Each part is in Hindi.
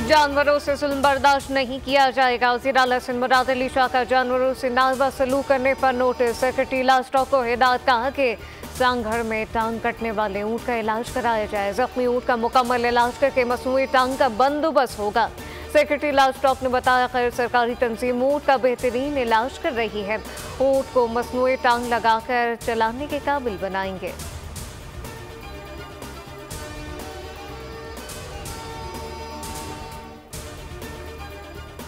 जानवरों से जुल्म बर्दाश्त नहीं किया जाएगा। वज़ीर आला सिंध मुराद अली शाह का जानवरों से नाज़िबा सलूक करने पर नोटिस। सेक्रेटरी लास्टॉक को हिदायत, कहा कि सांगघर में टांग कटने वाले ऊँट का इलाज कराया जाए। जख्मी ऊँट का मुकम्मल इलाज करके मसनूई टांग का बंदोबस्त होगा। सेक्रेटरी लास्टॉक ने बताया, गैर सरकारी तंजीम ऊँट का बेहतरीन इलाज कर रही है। ऊँट को मसनूई टांग लगाकर चलाने के काबिल बनाएंगे।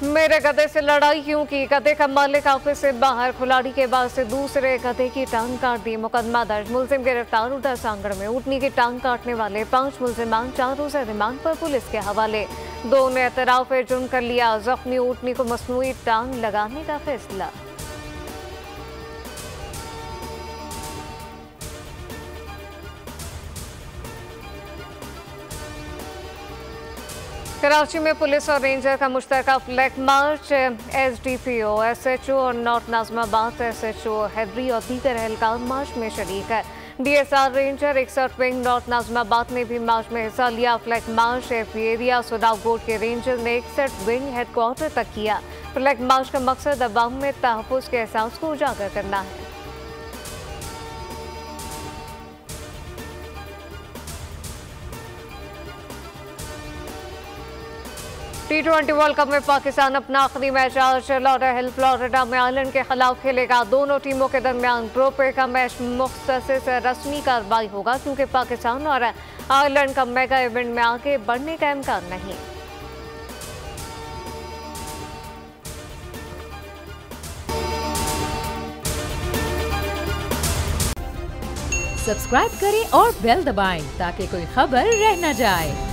मेरे गधे से लड़ाई क्यों की? गधे का मालिक ऑफिस से बाहर, खिलाड़ी के बाद से दूसरे गधे की टांग काट दी। मुकदमा दर्ज, मुलजिम गिरफ्तार। उधर सांगड़ में ऊँटनी की टांग काटने वाले 5 मुलजिमान 4 रोज़ा रिमांड पर पुलिस के हवाले। 2 ने एतराफ जुर्म कर लिया। जख्मी ऊँटनी को मसनूई टांग लगाने का फैसला। कराची में पुलिस और रेंजर का मुश्तरका फ्लैग मार्च। SDPO, SHO और नॉर्थ नाज़िमाबाद SHO हैदरी और दीगर एहलकार मार्च में शरीक है। DSR ranger 61 wing north Nazimabad ने भी मार्च में हिस्सा लिया। फ्लैग मार्च FP एरिया सुडाव बोर्ड के रेंजर ने 61 विंग हेडक्वार्टर तक किया। फ्लैग मार्च का मकसद अवाम में तहफ़्फ़ुज़ के एहसास को उजागर करना है। T20 वर्ल्ड कप में पाकिस्तान अपना आखिरी मैच आज लॉडर हिल फ्लोरिडा में आयरलैंड के खिलाफ खेलेगा। दोनों टीमों के दरमियान ग्रुप ए का मैच मुख्तसर से रस्मी कार्रवाई होगा, क्योंकि पाकिस्तान और आयरलैंड का मेगा इवेंट में आगे बढ़ने का इम्कान नहीं। सब्सक्राइब करें और बेल दबाएं ताकि कोई खबर रह न जाए।